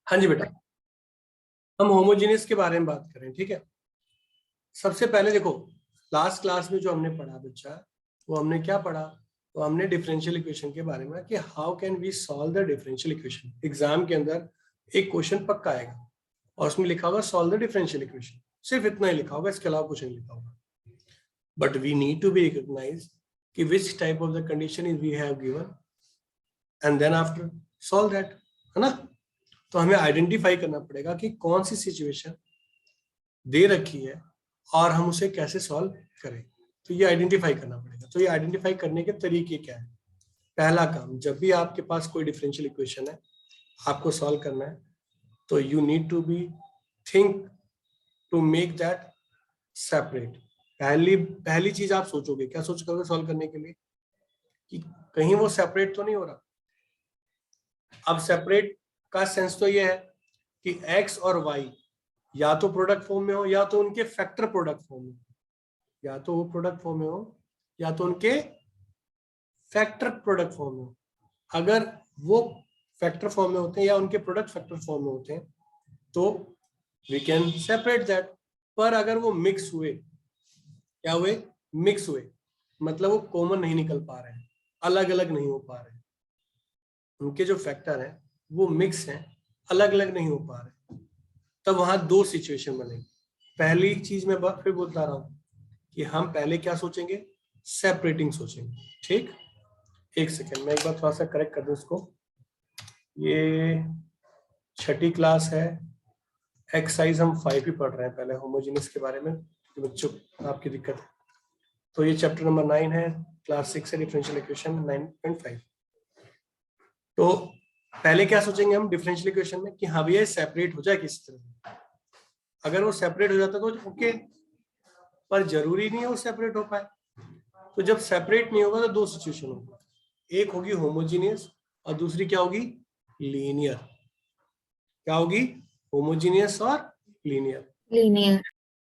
हाँ जी बेटा, हम होमोजेनियस के बारे में बात करें, ठीक है। सबसे पहले देखो, लास्ट क्लास में जो हमने पढ़ा बच्चा, वो हमने क्या पढ़ा, वो हमने डिफरेंशियल इक्वेशन के बारे में कि how can we solve the differential equation. Exam के अंदर एक क्वेश्चन पक्का आएगा और उसमें लिखा होगा सॉल्व द डिफरेंशियल इक्वेशन, सिर्फ इतना ही लिखा होगा, इसके अलावा कुछ नहीं लिखा होगा। But we need to be recognise कि which type of the condition is we have given and then after solve that, है ना। तो हमें आइडेंटिफाई करना पड़ेगा कि कौन सी सिचुएशन दे रखी है और हम उसे कैसे सॉल्व करें। तो ये आइडेंटिफाई करना पड़ेगा। तो ये आइडेंटिफाई करने के तरीके क्या है। पहला काम, जब भी आपके पास कोई डिफरेंशियल इक्वेशन है, आपको सॉल्व करना है, तो you need to be think to make that separate. पहली चीज आप सोचोगे, क्या सोच करोगे सॉल्व करने के लिए, कि कहीं वो सेपरेट तो नहीं हो रहा। अब सेपरेट का सेंस तो ये है कि x और y या तो प्रोडक्ट फॉर्म में हो या तो उनके फैक्टर प्रोडक्ट फॉर्म में, या तो वो प्रोडक्ट फॉर्म में हो या तो उनके फैक्टर प्रोडक्ट फॉर्म में हो। अगर वो फैक्टर फॉर्म में होते हैं या उनके प्रोडक्ट फैक्टर फॉर्म में होते हैं तो वी कैन सेपरेट दैट। पर अगर वो मिक्स हुए, क्या हुए, मिक्स हुए, मतलब वो कॉमन नहीं निकल पा रहे हैं, अलग अलग नहीं हो पा रहे हैं, उनके जो फैक्टर हैं वो मिक्स हैं, अलग अलग नहीं हो पा रहे, तब वहां दो सिचुएशन बनेगी। पहली चीज मैं फिर बोलता रहा हूं कि हम पहले क्या सोचेंगे, सेपरेटिंग सोचेंगे, ठीक। एक सेकेंड, मैं एक बार थोड़ा सा करेक्ट कर दूं इसको। ये छठी क्लास है, एक्सरसाइज हम 5 ही पढ़ रहे हैं, पहले होमोजेनियस के बारे में तो बच्चों आपकी दिक्कत है। तो ये चैप्टर नंबर 9 है, क्लास 6 है, डिफरेंशियल इक्वेशन 9.5। तो पहले क्या सोचेंगे हम डिफरेंशियल इक्वेशन में कि हाँ भैया सेपरेट हो जाए किसी तरह। अगर वो सेपरेट हो जाता तो ओके, पर जरूरी नहीं है वो सेपरेट हो पाए। तो जब सेपरेट नहीं होगा तो दो सिचुएशन होगी, एक होगी होमोजीनियस और दूसरी क्या होगी, लीनियर। क्या होगी, होमोजीनियस और लीनियर। लीनियर।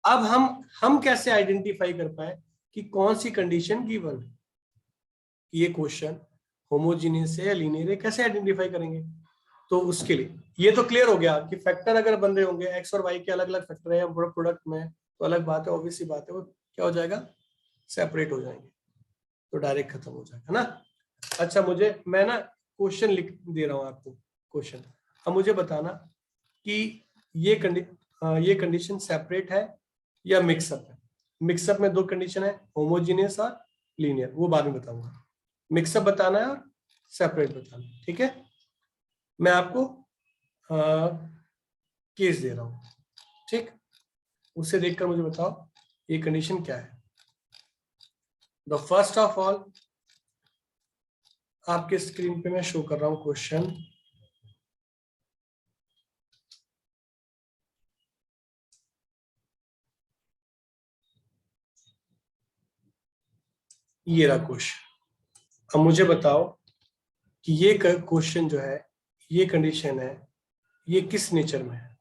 अब हम कैसे आइडेंटिफाई कर पाए कि कौन सी कंडीशन गिवन है, ये क्वेश्चन होमोजीनियस है या लीनियर है, कैसे आइडेंटिफाई करेंगे। तो उसके लिए ये तो क्लियर हो गया कि फैक्टर अगर बन रहे होंगे, एक्स और वाई के अलग अलग फैक्टर है प्रोडक्ट में, तो अलग बात है, ऑब्वियस सी बात है, वो क्या हो जाएगा, सेपरेट हो जाएंगे, तो डायरेक्ट खत्म हो जाएगा ना। अच्छा, मैं ना क्वेश्चन लिख दे रहा हूँ आपको, क्वेश्चन। अब मुझे बताना कि ये कंडीशन सेपरेट है या मिक्सअप है। मिक्सअप में दो कंडीशन है, होमोजीनियस और लीनियर, वो बाद में बताऊंगा। मिक्सअप बताना है और सेपरेट बताना है, ठीक है। मैं आपको केस दे रहा हूं, ठीक। उससे देखकर मुझे बताओ ये कंडीशन क्या है। द फर्स्ट ऑफ ऑल आपके स्क्रीन पे मैं शो कर रहा हूं क्वेश्चन। ये रहा क्वेश्चन। अब मुझे बताओ कि ये क्वेश्चन जो है, ये कंडीशन है, ये किस नेचर में है,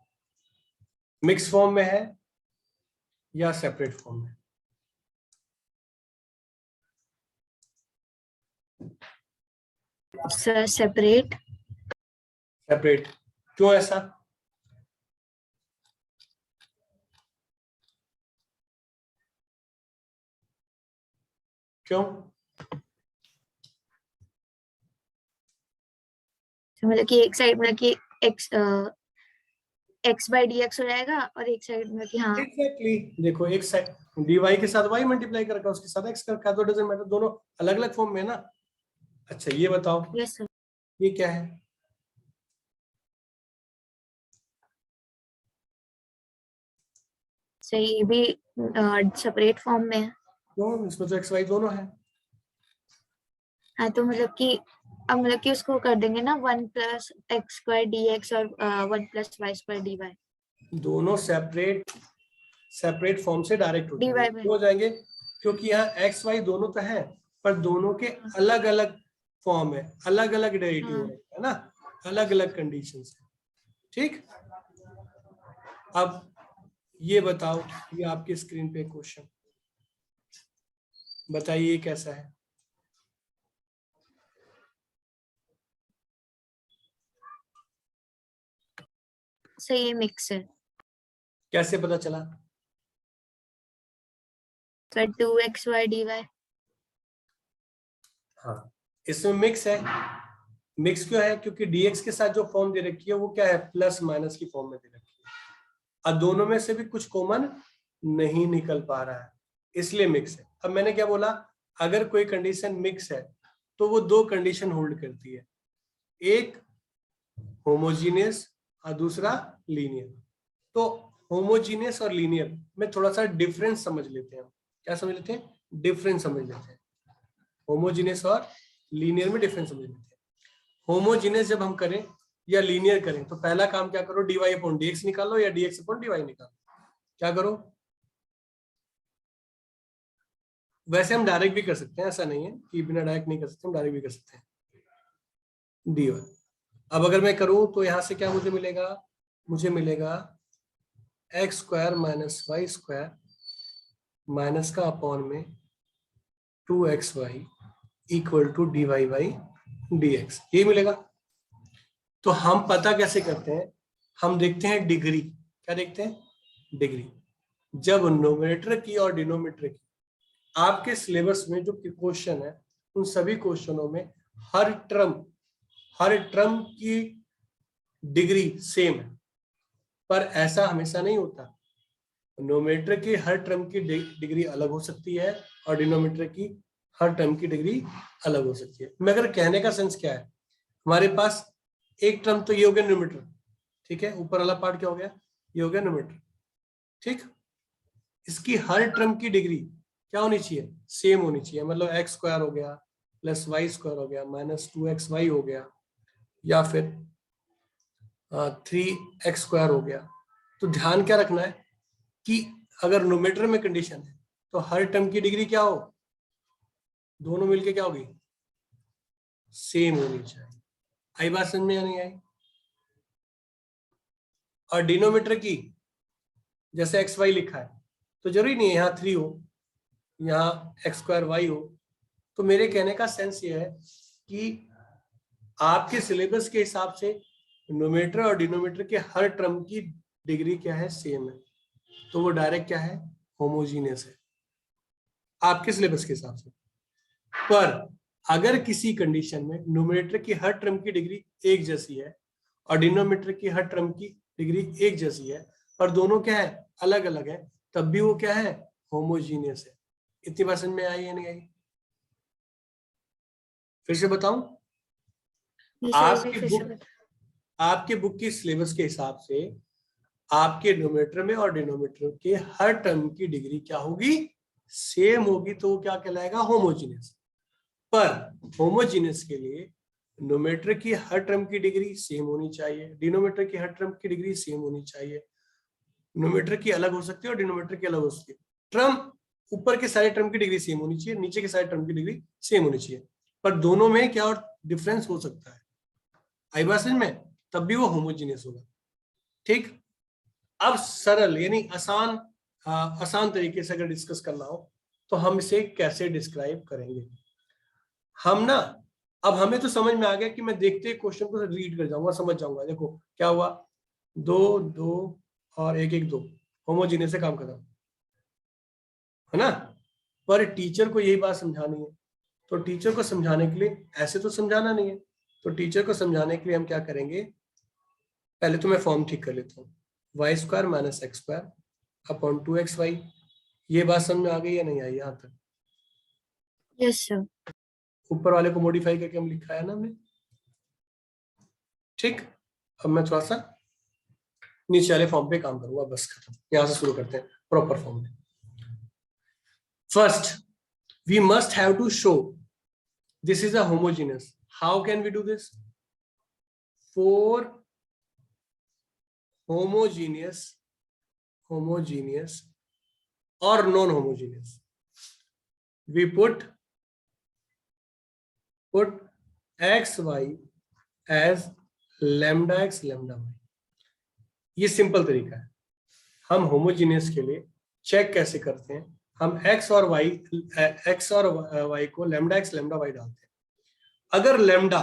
मिक्स फॉर्म में है या सेपरेट फॉर्म में। Sir separate. सेपरेट, क्यों ऐसा। क्यों। मतलब कि एक साइड में कि x x by d x हो जाएगा और एक साइड में कि हाँ एग्जैक्टली देखो, एक साइड dy के साथ y मल्टीप्लाई कर रखा है, उसके साथ x कर रखा है, तो डजंट मैटर, दोनों अलग अलग फॉर्म में है ना। अच्छा ये बताओ यस सर। ये क्या है। सही भी सेपरेट फॉर्म में है। क्यों, इसमें तो x y दोनों है। हाँ तो मतलब कि अब मतलब कि उसको कर देंगे ना 1 plus x square d x और 1 plus y square d y. दोनों सेपरेट फॉर्म से डायरेक्ट हो डी जाएंगे, वाई में। क्यों हो जाएंगे, क्योंकि यहाँ एक्स वाई दोनों तो है, पर दोनों के अलग अलग फॉर्म है, अलग अलग डेरिवेटिव हाँ है ना, अलग अलग कंडीशंस है, ठीक। अब ये बताओ, ये आपके स्क्रीन पे क्वेश्चन, बताइए कैसा है। सर ये मिक्स है कैसे पता चला? Sir 2xy dy। हाँ, इसमें मिक्स है। मिक्स क्यों है? क्योंकि dx के साथ जो फॉर्म दे रखी है वो क्या है, प्लस माइनस की फॉर्म में दे रखी है। अब दोनों में से भी कुछ कॉमन नहीं निकल पा रहा है, इसलिए मिक्स है। अब मैंने क्या बोला, अगर कोई कंडीशन मिक्स है तो वो दो कंडीशन होल्ड करती है, एक होमोजीनियस और दूसरा लीनियर। तो होमोजीनियस और लीनियर में थोड़ा सा डिफरेंस समझ लेते हैं। क्या समझ लेते हैं? डिफरेंस समझ लेते हैं। होमोजीनियस और लीनियर में डिफरेंस समझ लेते हैं। होमोजीनियस जब हम करें या लीनियर करें तो पहला काम क्या करो, dy अपॉन dx निकालो या dx अपॉन dy निकालो। क्या करो? वैसे हम डायरेक्ट भी कर सकते हैं, ऐसा नहीं है कि बिना डायरेक्ट नहीं कर सकते, हम डायरेक्ट भी कर सकते हैं dy। अब अगर मैं करूं तो यहां से क्या मुझे मिलेगा, मुझे मिलेगा x square minus y square minus का अपॉन में 2xy equal to dy by dx, ये मिलेगा। तो हम पता कैसे करते हैं, हम देखते हैं डिग्री। क्या देखते हैं? डिग्री। जब नोमिनेटर की और डिनोमिनेटर की, आपके सिलेबस में जो क्वेश्चन है उन सभी क्वेश्चनों में हर टर्म की डिग्री सेम है, पर ऐसा हमेशा नहीं होता। नोमिनेटर की हर टर्म की डिग्री अलग हो सकती है और डिनोमिनेटर की हर टर्म की डिग्री अलग हो सकती है। मगर कहने का सेंस क्या है, हमारे पास एक टर्म तो ये हो गया न्यूमरेटर, ठीक है, ऊपर वाला पार्ट क्या हो गया, ये हो गया न्यूमरेटर, ठीक। इसकी हर टर्म की डिग्री क्या होनी चाहिए, सेम होनी चाहिए। मतलब एक्स स्क्वायर हो गया प्लस वाई स्क्वायर हो गया माइनस 2xy हो गया, या फिर 3x स्क्वायर हो गया। तो ध्यान क्या रखना है कि अगर न्यूमरेटर में कंडीशन है तो हर टर्म की डिग्री क्या हो, दोनों मिलके क्या होगी, सेम होनी चाहिए। आई बात समझ में या नहीं आई? और डिनोमिनेटर की जैसे एक्स वाई लिखा है तो जरूरी नहीं है यहाँ 3 हो, यहाँ एक्स स्क्वायर वाई हो। तो मेरे कहने का सेंस ये है कि आपके सिलेबस के हिसाब से न्यूमरेटर और डिनोमिनेटर के हर टर्म की डिग्री क्या है, सेम है, तो वो डायरेक्ट क्या है, होमोजीनियस है आपके सिलेबस के हिसाब से। पर अगर किसी कंडीशन में न्यूमरेटर की हर टर्म की डिग्री एक जैसी है और डिनोमिनेटर की हर टर्म की डिग्री एक जैसी है, पर दोनों क्या है, अलग अलग है, तब भी वो क्या है, होमोजीनियस है। इतनी बात समझ में आई या नहीं आई? फिर से बताऊं, आपके बुक की सिलेबस के हिसाब से आपके न्यूमरेटर में और डिनोमिनेटर के हर टर्म की डिग्री क्या होगी, सेम होगी, तो वो क्या कहलाएगा, होमोजीनियस। पर होमोजीनियस के लिए न्यूमरेटर की हर टर्म की डिग्री सेम होनी चाहिए, डिनोमिनेटर की हर टर्म की डिग्री सेम होनी चाहिए। न्यूमरेटर की अलग हो सकती है और डिनोमिनेटर की अलग हो सकती है। टर्म ऊपर के सारे टर्म की डिग्री सेम होनी चाहिए, नीचे के सारे टर्म की डिग्री सेम होनी चाहिए, पर दोनों में क्या और डिफरेंस हो सकता है। आई बात समझ में? तब भी वो होमोजीनियस होगा, ठीक। अब सरल यानी आसान तरीके से अगर डिस्कस करना हो तो हम इसे कैसे डिस्क्राइब करेंगे। हम ना, अब हमें तो समझ में आ गया कि मैं देखते ही क्वेश्चन को रीड कर जाऊंगा, समझ जाऊंगा। देखो क्या हुआ, 2 2 और 1 1 2, होमोजीनियस से काम खत्म, है ना। पर टीचर को यही बात समझानी है, तो टीचर को समझाने के लिए ऐसे तो समझाना नहीं है, तो टीचर को समझाने के लिए हम क्या करेंगे, पहले तो मैं फॉर्म ठीक कर लेता हूँ, y square minus x square upon 2xy। ये बात समझ में आ गई या नहीं आई यहाँ तक? Yes sir. ऊपर वाले को मॉडिफाई करके हम लिखा है ना हमने, ठीक। अब मैं थोड़ा सा नीचे वाले फॉर्म पे काम करूंगा, बस खत्म। यहां से शुरू करते हैं प्रॉपर फॉर्म में। First we must have to show this is a homogeneous. How can we do this? For homogeneous or non-homogeneous, we put xy as lambda x lambda y। ये सिंपल तरीका है। हम होमोजीनियस के लिए check कैसे करते हैं, हम x और y को lambda x lambda y डालते हैं। अगर lambda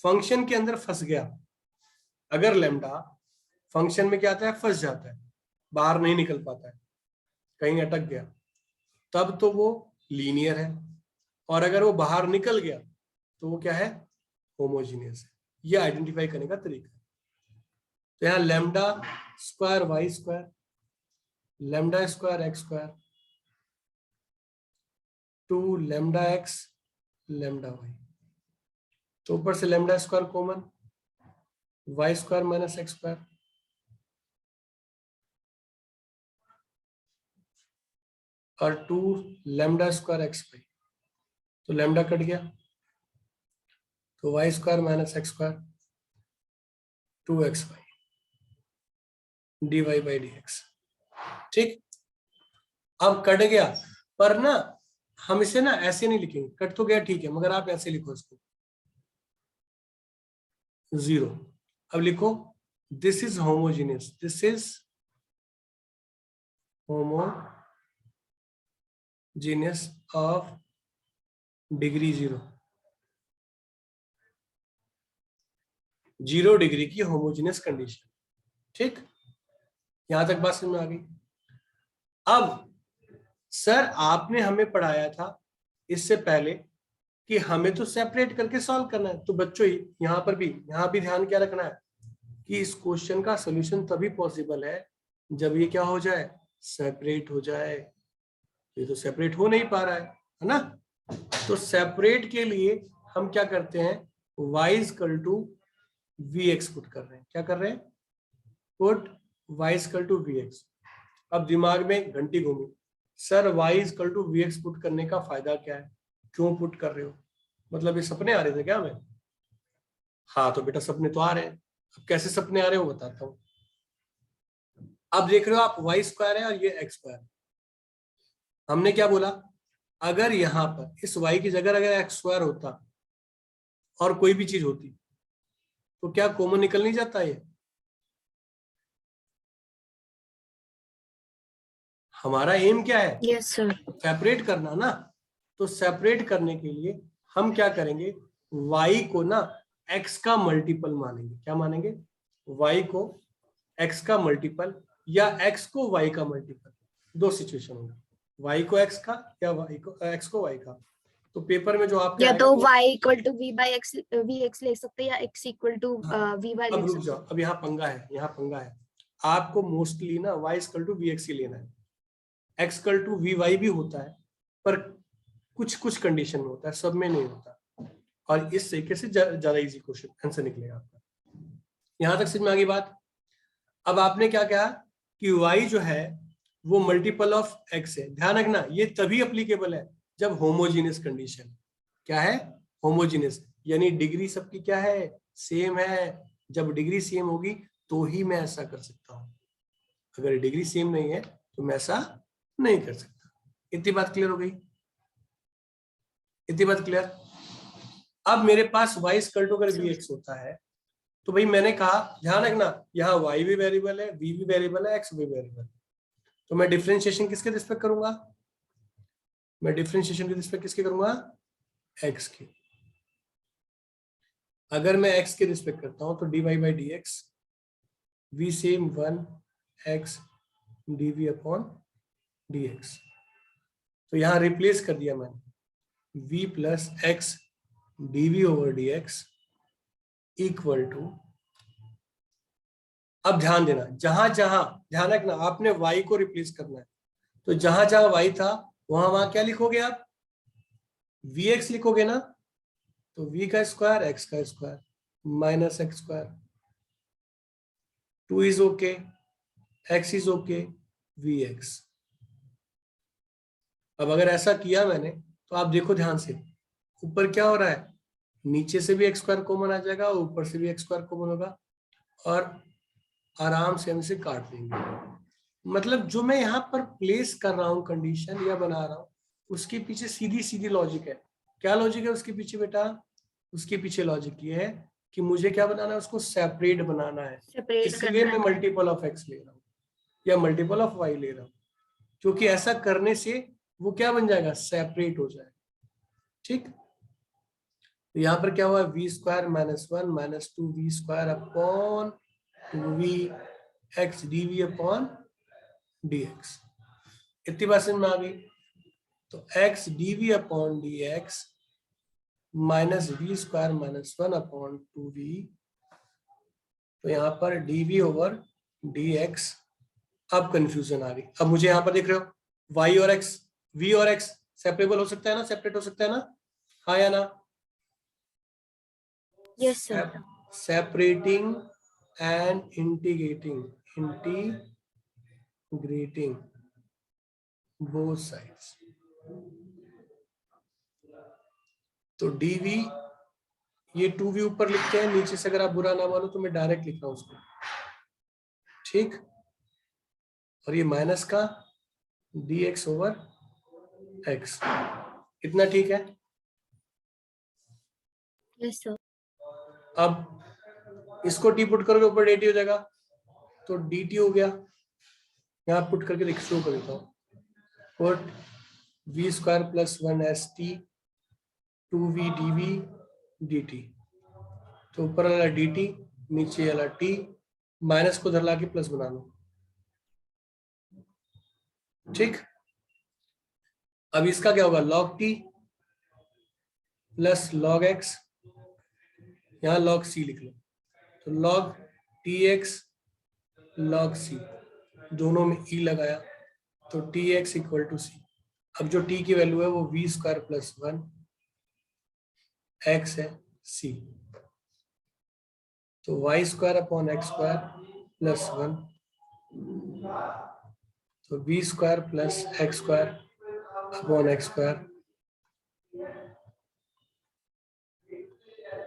फंक्शन के अंदर फंस गया, अगर lambda फंक्शन में क्या आता है, फंस जाता है, बाहर नहीं निकल पाता है, कहीं अटक गया, तब तो वो लीनियर है, और अगर वो बाहर निकल गया तो वो क्या है, होमोजीनियस है। ये आइडेंटिफाई करने का तरीका है। तो यहाँ lambda square y square, lambda square x square, 2 lambda x lambda y, तो ऊपर से lambda square common, y square minus x square, और 2 लैम्डा स्क्वायर एक्स वाई, तो लैम्डा कट गया, तो y square minus x square 2 x y d y by d x. ठीक, अब cut गया, पर ना हम इसे ना ऐसे नहीं लिखेंगे, कट तो गया ठीक है, मगर आप ऐसे लिखो इसको 0। अब लिखो this is homogeneous, this is homogeneous of degree 0, 0 degree की होमोजीनियस कंडीशन। ठीक, यहां तक बात समझ में आ गई। अब सर आपने हमें पढ़ाया था इससे पहले कि हमें तो सेपरेट करके सॉल्व करना है, तो बच्चों यहाँ पर भी, यहाँ भी ध्यान क्या रखना है कि इस क्वेश्चन का सोल्यूशन तभी पॉसिबल है जब ये क्या हो जाए, सेपरेट हो जाए। ये तो सेपरेट हो नहीं पा रहा है ना। तो सेपरेट के लिए हम क्या करते हैं, y equal to vx put कर रहे हैं। क्या कर रहे हैं, put y equal to vx। अब दिमाग में घंटी घूमी, sir y equal to vx put करने का फायदा क्या है, क्यों पुट कर रहे हो, मतलब ये सपने आ रहे थे क्या हमें? हाँ तो बेटा सपने तो आ रहे हैं। अब कैसे सपने आ रहे हो बताता हूँ। अब देख रहे हो आप y स्क्वायर है और ये x स्क्वायर। हमने क्या बोला, अगर यहां पर इस y की जगह अगर x स्क्वायर होता और कोई भी चीज होती तो क्या कॉमन निकल नहीं जाता ये? हमारा एम क्या है, यस सर। सेपरेट करना ना। तो सेपरेट करने के लिए हम क्या करेंगे, y को ना x का मल्टीपल मानेंगे। क्या मानेंगे, y को x का मल्टीपल या x को y का मल्टीपल। दो सिचुएशन होगा, y को x का या y को x को y का। तो पेपर में जो आपके या आएगा तो वो, y equal to v by x v x ले सकते हैं या x equal to v by अब ले रुक सकते जाओ, हैं। अब यहाँ पंगा है, यहाँ पंगा है। आपको मोस्टली ना y इक्वल टू vx ही लेना है, x इक्वल टू vy भी होता है पर कुछ कुछ कंडीशन में होता है, सब में नहीं होता। और इस तरीके से ज्यादा इजी क्वेश्चन आंसर निकलेगा आपका। यहां तक समझ में आ गई बात। अब आपने क्या कहा कि y जो है वो मल्टीपल ऑफ x है। ध्यान रखना ये तभी अप्लीकेबल है जब होमोजीनियस कंडीशन। क्या है, होमोजीनियस, यानी डिग्री सबकी क्या है, सेम है। जब डिग्री सेम होगी तो ही मैं ऐसा कर सकता हूं, अगर डिग्री सेम नहीं है तो मैं ऐसा नहीं कर सकता। इतनी बात क्लियर हो गई, इतनी बात क्लियर। अब मेरे पास y इक्वल टू अगर vx होता है तो भाई मैंने कहा ध्यान रखना यहाँ y भी वेरिएबल है, v भी वेरिएबल है, x भी वेरिएबल है। तो मैं डिफरेंशिएशन किसके रिस्पेक्ट करूंगा, मैं डिफरेंशिएशन के रिस्पेक्ट किसके करूंगा, x के। अगर मैं x के रिस्पेक्ट करता हूं तो dy by d x v same 1x dv upon dx। तो यहां रिप्लेस कर दिया मैंने, v plus x dv over dx equal to, अब ध्यान देना जहां जहां, ध्यान रखना आपने y को रिप्लेस करना है, तो जहां जहां y था वहां वहां क्या लिखोगे आप, vx लिखोगे ना। तो v का स्क्वायर x का square minus x square, 2 is okay, x is okay, vx। अब अगर ऐसा किया मैंने तो आप देखो ध्यान से, ऊपर क्या हो रहा है, नीचे से भी एक्स स्क्वायर कॉमन आ जाएगा और ऊपर से भी एक्स स्क्वायर कॉमन होगा, और आराम से हम इसे काट देंगे। मतलब जो मैं यहाँ पर प्लेस कर रहा हूँ कंडीशन या बना रहा हूँ उसके पीछे सीधी सीधी लॉजिक है। क्या लॉजिक है उसके पीछे बेटा, उसके पीछे लॉजिक ये है कि मुझे क्या बनाना है, उसको सेपरेट बनाना है, सेपरेट इसलिए मैं मल्टीपल ऑफ एक्स ले रहा हूँ या मल्टीपल ऑफ वाई ले रहा हूँ, क्योंकि ऐसा करने से वो क्या बन जाएगा, सेपरेट हो जाएगा। ठीक, तो यहाँ पर क्या हुआ, v square minus 1 minus 2 v square upon 2v x dv upon dx। इतनी बात समझ में आ गई। तो x dv upon dx minus v square minus 1 upon 2v। तो यहाँ पर dv ओवर dx। अब कंफ्यूजन आ गई। अब मुझे यहाँ पर देख रहे हो y और x, v और x सेपरेबल हो सकता है ना, सेपरेट हो सकता है ना, हाँ या ना? Yes sir. Separating and integrating both sides. तो dv ये 2v ऊपर लिखते हैं, नीचे से अगर आप बुरा ना मानो तो मैं डायरेक्ट लिख रहा हूं उसको, ठीक। और ये माइनस का dx ओवर x, इतना ठीक है। Yes sir. अब इसको t पुट करोगे ऊपर dt हो जाएगा, तो dt हो गया। यहाँ पुट करके देख शो कर देता हूँ। Put v square plus 1st 2v dv dt। तो ऊपर वाला dt, नीचे वाला t, माइनस को धर ला के प्लस बना लो, ठीक। अब इसका क्या होगा, log t plus log x, यहाँ log c लिख लो। तो log tx log c, दोनों में e लगाया तो tx इक्वल टू c। अब जो t की वैल्यू है वो v स्क्वायर प्लस 1 x है c। तो y square upon x square plus 1, तो v square plus x square upon x square,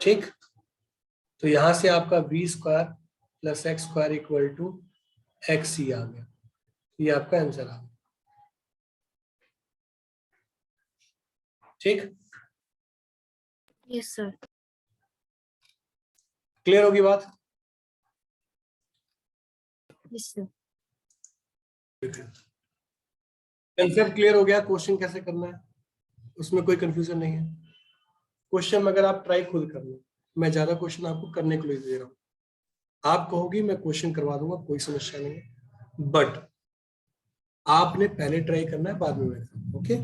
ठीक। तो यहां से आपका v square plus x square equal to x c आ गया। ये आपका आंसर आ गया, ठीक। Yes sir. क्लियर होगी बात? Yes sir. कंसेप्ट क्लियर हो गया, क्वेश्चन कैसे करना है उसमें कोई कंफ्यूजन नहीं है। क्वेश्चन अगर आप ट्राई खुद कर लो, मैं ज्यादा क्वेश्चन आपको करने के लिए दे रहा हूँ। आप कहोगी मैं क्वेश्चन करवा दूंगा, कोई समस्या नहीं है, बट आपने पहले ट्राई करना है, बाद में मैं करूँगा, ओके।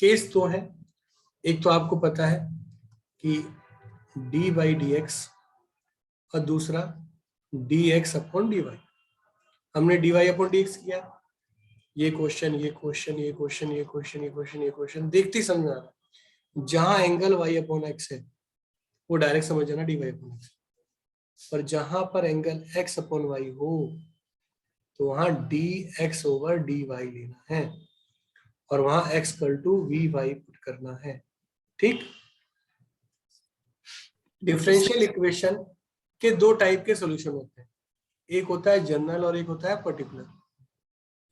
केस तो है, एक तो आपको पता है कि डी बाई डी एक्स और दूसरा d x upon d y. हमने d y upon d x किया। ये क्वेश्चन, ये क्वेश्चन, ये क्वेश्चन, ये क्वेश्चन, ये क्वेश्चन, ये क्वेश्चन देखते ही समझ में आ रहा है। जहां एंगल वाई अपॉन एक्स है वो डायरेक्ट समझ जाना डी वाई अपॉन एक्स, पर जहां पर एंगल एक्स अपॉन वाई हो तो वहां d x over d y लेना है और वहां x equal to v y put करना है, ठीक। डिफरेंशियल इक्वेशन के दो टाइप के सॉल्यूशन होते हैं, एक होता है जनरल और एक होता है पर्टिकुलर।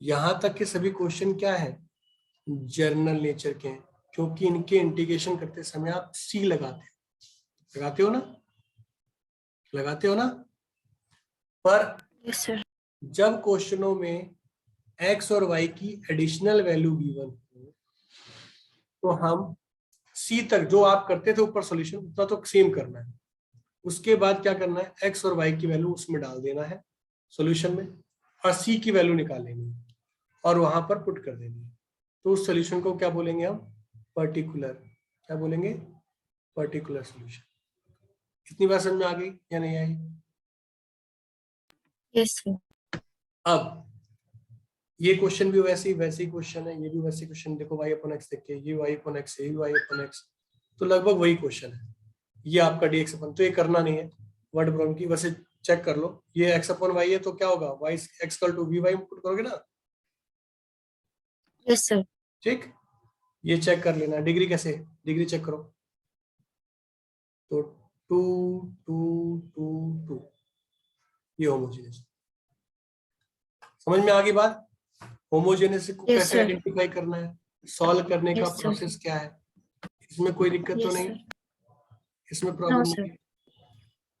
यहां तक के सभी क्वेश्चन क्या है, जनरल नेचर के हैं, क्योंकि इनके इंटीग्रेशन करते समय आप सी लगाते हो ना, लगाते हो ना। पर यस सर। जब क्वेश्चनों में एक्स और वाई की एडिशनल वैल्यू गिवन हो तो हम सी तक जो आप करते थे ऊपर सॉल्यूशन उतना तो सेम करना है, उसके बाद क्या करना है, एक्स और वाई की वैल्यू उसमें डाल देना है सॉल्यूशन में और सी की वैल्यू निकाल लेनी है और वहां पर पुट कर देनी है। तो उस सॉल्यूशन को क्या बोलेंगे हम, पर्टिकुलर। क्या बोलेंगे, पर्टिकुलर सॉल्यूशन। इतनी बात समझ में आ गई या नहीं आई? Yes sir. अब ये क्वेश्चन भी वैसे ही क्वेश्चन है, ये भी वैसे क्वेश्चन। देखो y अपॉन एक्स देखिए, ये y अपॉन एक्स, ये भी y अपॉन एक्स, तो लगभग वही क्वेश्चन है। ये आपका dx अपन, तो ये करना नहीं है वर्ड प्रॉब्लम की, वैसे चेक कर लो। ये x अपॉन y है तो क्या होगा, y x equal to v y put करोगे ना, यस सर। ठीक। ये चेक कर लेना, डिग्री कैसे, डिग्री चेक करो। तो 2 2 2 2 ये होमोजेनियस। समझ में आ गई बात? होमोजेनियस को Yes, कैसे sir. आइडेंटिफाई करना है, सॉल्व करने का Yes, sir. प्रोसेस क्या है, इसमें कोई दिक्कत तो Yes, नहीं, sir. इसमें No, प्रॉब्लम sir. नहीं।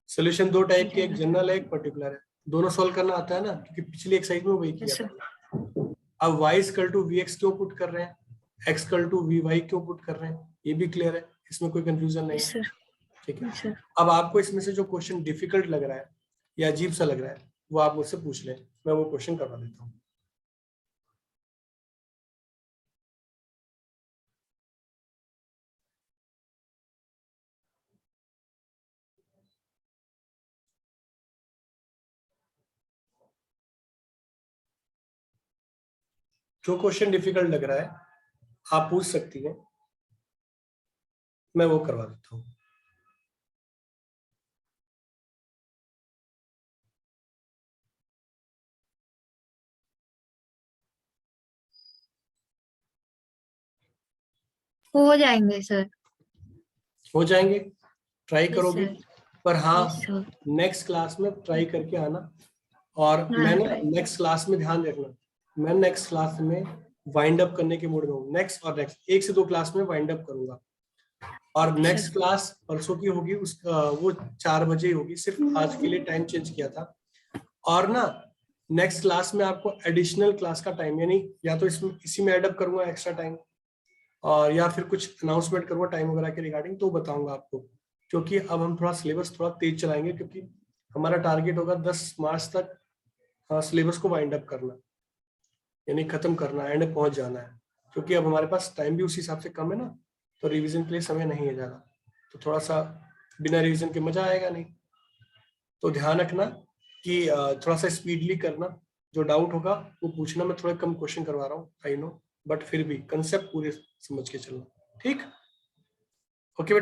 सोल्यूशन दो टाइप के, एक Yes, जनरल है एक पर्टिकुलर है। दोनों सॉल्व करना आता है ना, क्योंकि पिछली एक्सरसाइज में वही किया sir. था। अब y equal to v x क्यों पुट कर रहे हैं, x equal to v y क्यों पुट कर रहे हैं, ये भी क्लियर है, इसमें कोई कंफ्यूजन नहीं Yes, है, sir. ठीक है। Yes, sir. अब आपको इसमें से जो क्वेश्चन डिफिकल्ट लग रहा है या अजीब सा लग रहा है वो आप मुझसे पूछ लें, मैं वो क्वेश्चन करवा देता हूँ। जो क्वेश्चन डिफिकल्ट लग रहा है आप पूछ सकती हैं, मैं वो करवा देता हूँ। हो जाएंगे सर। हो जाएंगे, ट्राई यस करोगे, सर। पर हाँ यस सर। नेक्स्ट क्लास में ट्राई करके आना। और हाँ मैं ना ट्राई। नेक्स्ट क्लास में ध्यान रखना, मैं नेक्स्ट क्लास में वाइंड अप करने के मूड में हूँ। नेक्स्ट और नेक्स्ट 1 से 2 क्लास में वाइंड अप करूंगा। और अच्छा नेक्स्ट क्लास परसों की होगी, उस वो 4 बजे होगी, सिर्फ आज के लिए टाइम चेंज किया था। और ना नेक्स्ट क्लास में आपको एडिशनल क्लास का टाइम, यानी या तो इसमें इसी में एडअप करूंगा एक्स्ट्रा टाइम, और या फिर कुछ अनाउंसमेंट करूंगा टाइम वगैरह के रिगार्डिंग, तो बताऊंगा आपको। क्योंकि अब हम थोड़ा सिलेबस थोड़ा तेज चलाएंगे, क्योंकि हमारा टारगेट होगा 10 मार्च तक सिलेबस को वाइंड अप करना, यानी खत्म करना, एंड पहुंच जाना है। क्योंकि अब हमारे पास टाइम भी उस हिसाब से कम है ना, तो रिवीजन के लिए समय नहीं है ज्यादा, तो थोड़ा सा बिना रिवीजन के मजा आएगा नहीं। तो ध्यान रखना कि थोड़ा सा स्पीडली करना, जो डाउट होगा वो पूछना। मैं थोड़े कम क्वेश्चन करवा रहा हूँ, आई नो, बट फिर भी कंसेप्ट पूरे समझ के चलना, ठीक? ओके बेटा।